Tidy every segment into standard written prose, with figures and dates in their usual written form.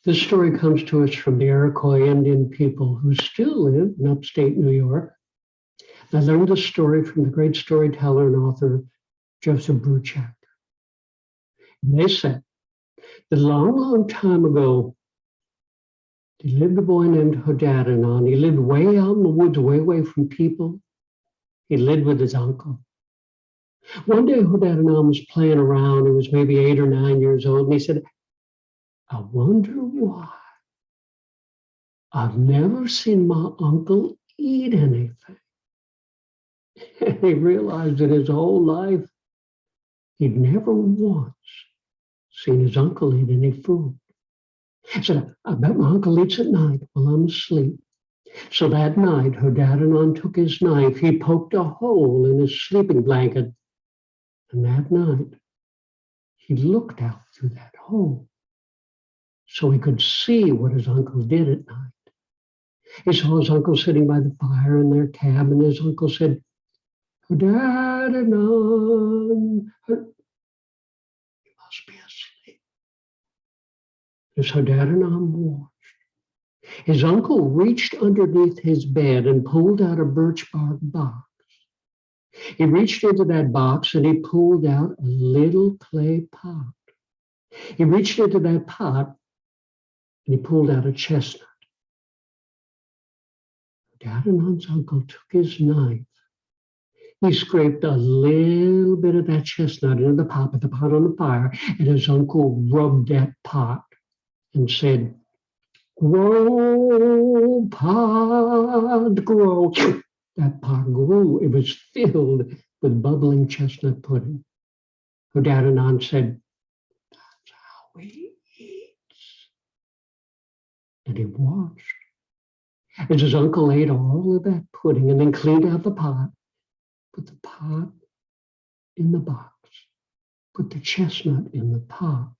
This story comes to us from the Iroquois Indian people who still live in upstate New York. I learned this story from the great storyteller and author Joseph Bruchac. And they said that a long, long time ago, there lived a boy named Hodadenon. He lived way out in the woods, way away from people. He lived with his uncle. One day, Hodadenon was playing around. He was maybe 8 or 9 years old, and he said, I wonder why I've never seen my uncle eat anything. And he realized that his whole life, he'd never once seen his uncle eat any food. He said, I bet my uncle eats at night while I'm asleep. So that night, Hodadenon took his knife. He poked a hole in his sleeping blanket. And that night, he looked out through that hole so he could see what his uncle did at night. He saw his uncle sitting by the fire in their cabin. His uncle said, Hodadenon, he must be asleep. As Hodadenon watched, his uncle reached underneath his bed and pulled out a birch bark box. He reached into that box and he pulled out a little clay pot. He reached into that pot and he pulled out a chestnut. Hodadenon's uncle took his knife. He scraped a little bit of that chestnut into the pot, put the pot on the fire, and his uncle rubbed that pot and said, grow, pot, grow. That pot grew. It was filled with bubbling chestnut pudding. Hodadenon said, that's how he eats. And he watched as his uncle ate all of that pudding and then cleaned out the pot, put the pot in the box, put the chestnut in the pot,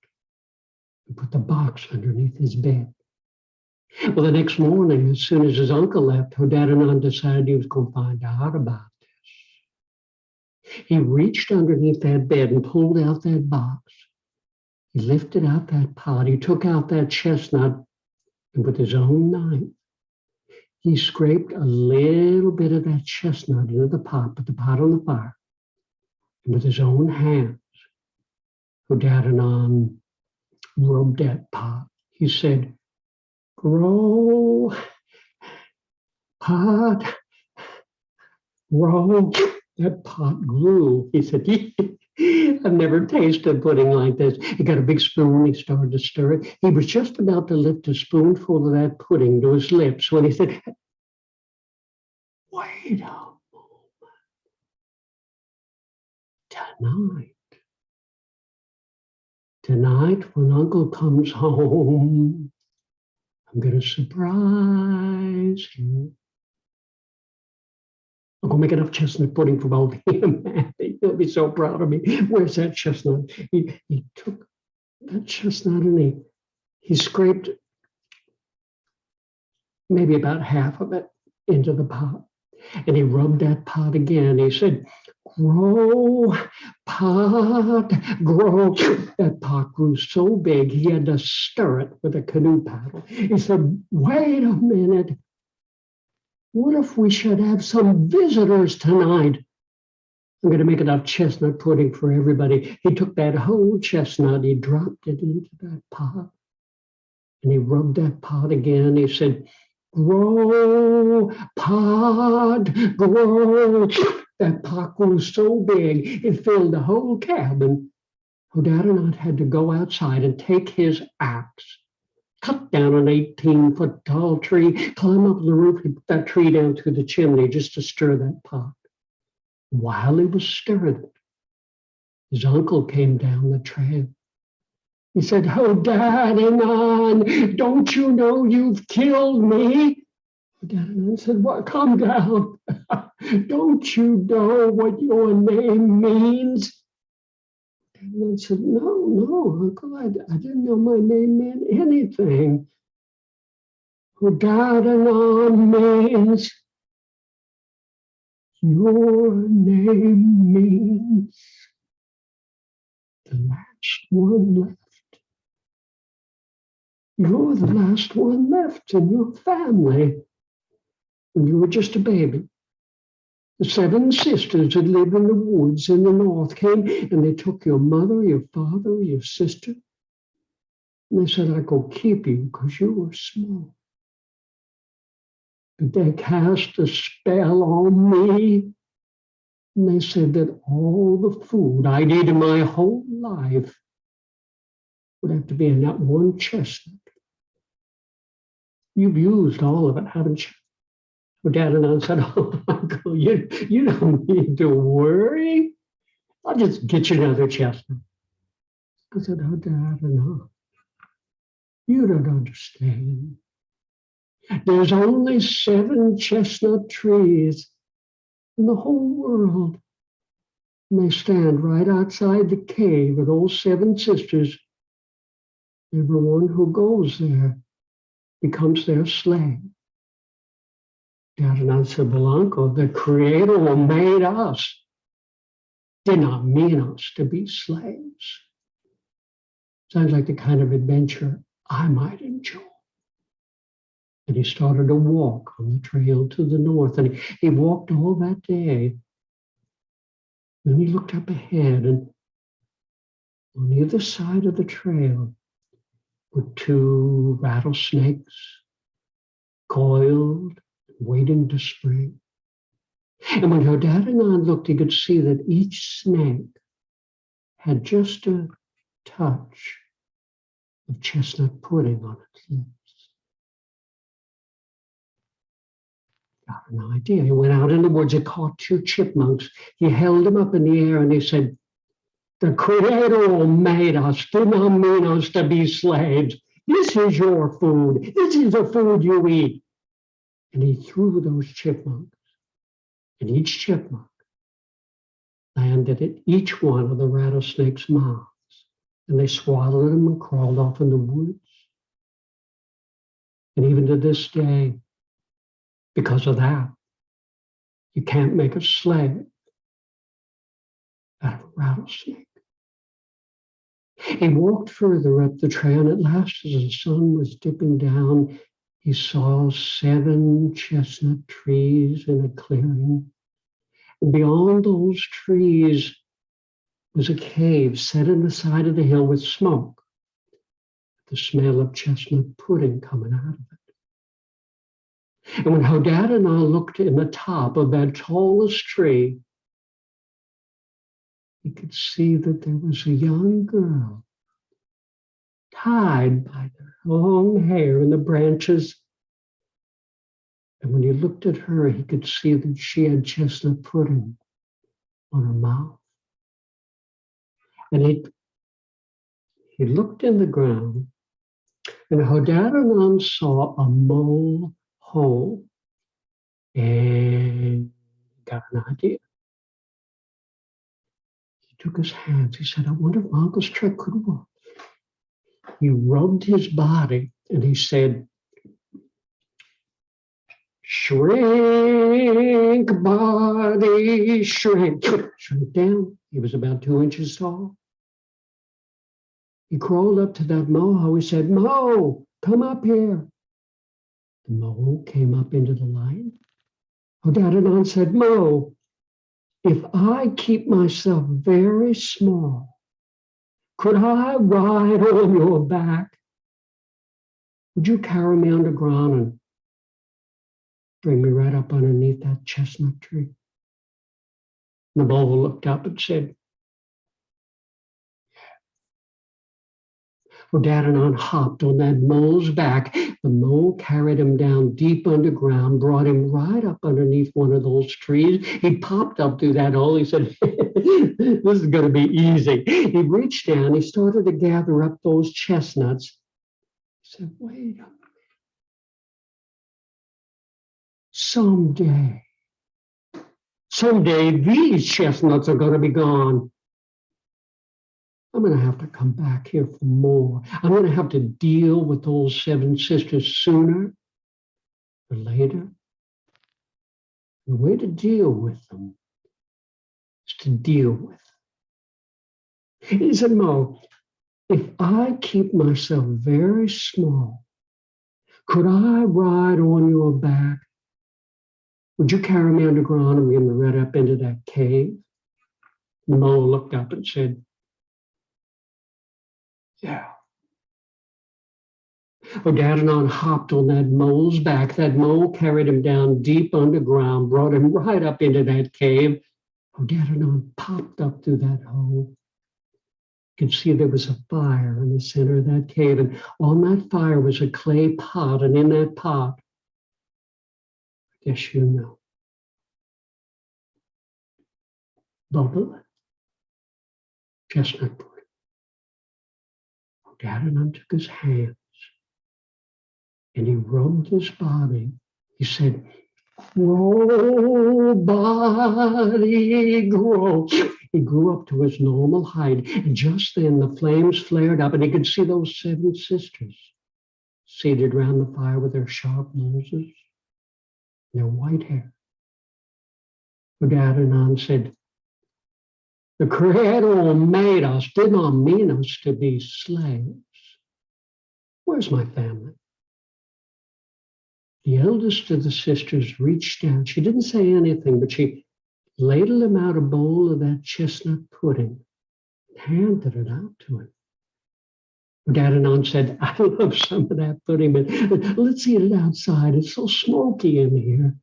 and put the box underneath his bed. Well, the next morning, as soon as his uncle left, Hodadenon decided he was going to find out about this. He reached underneath that bed and pulled out that box. He lifted out that pot. He took out that chestnut, and with his own knife, he scraped a little bit of that chestnut into the pot, put the pot on the fire, and with his own hands, Hodadenon rubbed that pot. He said, grow, pot, grow. That pot grew. He said, I've never tasted pudding like this. He got a big spoon. He started to stir it. He was just about to lift a spoonful of that pudding to his lips when he said, wait a moment. Tonight, when Uncle comes home, I'm going to surprise him. I'm going to make enough chestnut pudding for both him and Matty. He'll be so proud of me. Where's that chestnut? He took that chestnut and he scraped maybe about half of it into the pot. And he rubbed that pot again. He said, grow, pot, grow. That pot grew so big he had to stir it with a canoe paddle. He said, wait a minute. What if we should have some visitors tonight? I'm going to make enough chestnut pudding for everybody. He took that whole chestnut, he dropped it into that pot, and he rubbed that pot again. He said, grow, pot, grow. That pot grew so big, it filled the whole cabin. Hodadenon had to go outside and take his axe, cut down an 18-foot tall tree, climb up the roof, and put that tree down through the chimney just to stir that pot. While he was stirring it, his uncle came down the trail. He said, Hodadenon, don't you know you've killed me? Hodadenon said, what? Calm down. Don't you know what your name means? Hodadenon said, no, Uncle, I didn't know my name meant anything. Hodadenon means your name means the last one left. You're the last one left in your family when you were just a baby. The 7 sisters that lived in the woods in the north came and they took your mother, your father, your sister. And they said, I go keep you because you were small. But they cast a spell on me. And they said that all the food I'd eaten my whole life would have to be in that one chestnut. You've used all of it, haven't you? Well, Dad and I said, oh, Uncle, you don't need to worry. I'll just get you another chestnut. I said, oh, Dad, no, you don't understand. There's only 7 chestnut trees in the whole world. And they stand right outside the cave of those 7 sisters. Everyone who goes there becomes their slave. Dad and I said, well, Uncle, the Creator who made us did not mean us to be slaves. Sounds like the kind of adventure I might enjoy. And he started to walk on the trail to the north. And he walked all that day. Then he looked up ahead, and on either side of the trail were 2 rattlesnakes, coiled, waiting to spring. And when Hodadenon looked, he could see that each snake had just a touch of chestnut pudding on its lips. Got an idea. He went out in the woods and caught 2 chipmunks. He held them up in the air and he said, the Creator who made us did not mean us to be slaves. This is your food. This is the food you eat. And he threw those chipmunks. And each chipmunk landed at each one of the rattlesnake's mouths. And they swallowed them and crawled off in the woods. And even to this day, because of that, you can't make a slave out of a rattlesnake. He walked further up the trail, and at last, as the sun was dipping down, he saw 7 chestnut trees in a clearing. And beyond those trees was a cave set in the side of the hill with smoke, the smell of chestnut pudding coming out of it. And when Hodadenon looked in the top of that tallest tree, he could see that there was a young girl tied by their long hair in the branches. And when he looked at her, he could see that she had chestnut pudding on her mouth. And he looked in the ground, and Hodadenon saw a mole hole, and got an idea. He took his hands. He said, I wonder if my uncle's trick could work. He rubbed his body, and he said, shrink, body, shrink. Shrink down. He was about 2 inches tall. He crawled up to that mole. He said, Mo, come up here. The mole came up into the light. Hodadenon said, Mo, if I keep myself very small, could I ride on your back? Would you carry me underground and bring me right up underneath that chestnut tree? The mole looked up and said, Hodadenon hopped on that mole's back. The mole carried him down deep underground, brought him right up underneath one of those trees. He popped up through that hole. He said, this is going to be easy. He reached down. He started to gather up those chestnuts. He said, wait a minute. Someday these chestnuts are going to be gone. I'm going to have to come back here for more. I'm going to have to deal with those 7 sisters sooner or later. The way to deal with them is to deal with them. He said, Mo, if I keep myself very small, could I ride on your back? Would you carry me underground and we're going to ride up into that cave? The mole looked up and said, yeah. Hodadenon hopped on that mole's back. That mole carried him down deep underground, brought him right up into that cave. Hodadenon popped up through that hole. You could see there was a fire in the center of that cave, and on that fire was a clay pot, and in that pot, I guess you know, bubble, chestnut pudding. Hodadenon took his hands and he rubbed his body. He said, grow, body, grow. He grew up to his normal height, and just then the flames flared up, and he could see those 7 sisters seated around the fire with their sharp noses and their white hair. Hodadenon said, the Creator made us, did not mean us to be slaves. Where's my family? The eldest of the sisters reached down. She didn't say anything, but she ladled him out a bowl of that chestnut pudding and handed it out to him. Hodadenon said, I love some of that pudding, but let's eat it outside. It's so smoky in here.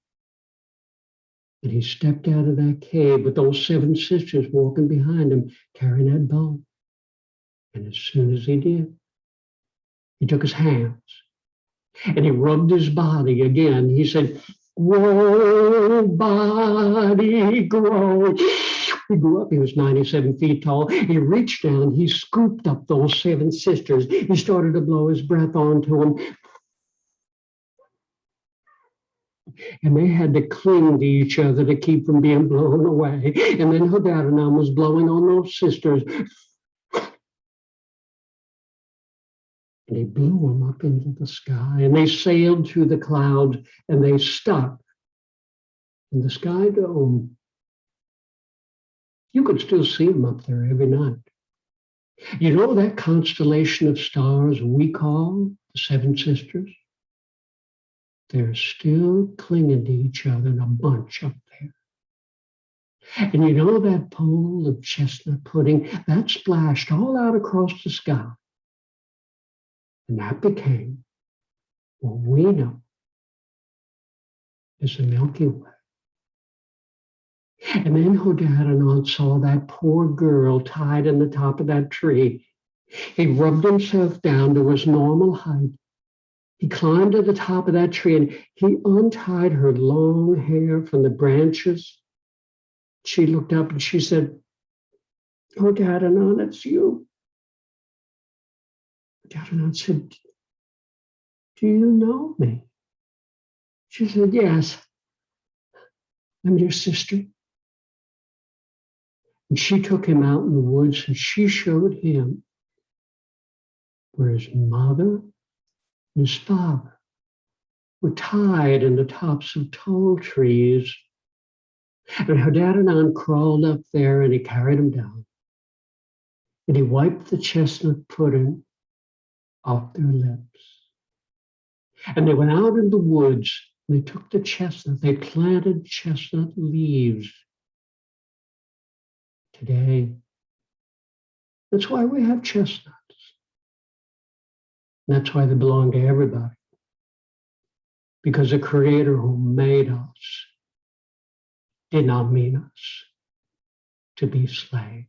And he stepped out of that cave with those 7 sisters walking behind him, carrying that bowl. And as soon as he did, he took his hands and he rubbed his body again. He said, grow, body, grow. He grew up, he was 97 feet tall. He reached down, he scooped up those 7 sisters. He started to blow his breath onto them. And they had to cling to each other to keep from being blown away. And then Hodadenon was blowing on those sisters. And he blew them up into the sky, and they sailed through the clouds, and they stuck in the sky dome. You could still see them up there every night. You know that constellation of stars we call the 7 sisters? They're still clinging to each other in a bunch up there. And you know that bowl of chestnut pudding, that splashed all out across the sky. And that became what we know as the Milky Way. And then Hodadenon saw that poor girl tied in the top of that tree. He rubbed himself down to his normal height. He climbed to the top of that tree and he untied her long hair from the branches. She looked up and she said, Hodadenon, it's you. Hodadenon said, do you know me? She said, yes, I'm your sister. And she took him out in the woods and she showed him where his mother and his father were tied in the tops of tall trees. And Hodadenon crawled up there and he carried him down. And he wiped the chestnut pudding off their lips. And they went out in the woods and they took the chestnut, they planted chestnut leaves. Today, that's why we have chestnuts. That's why they belong to everybody. Because the Creator who made us did not mean us to be slaves.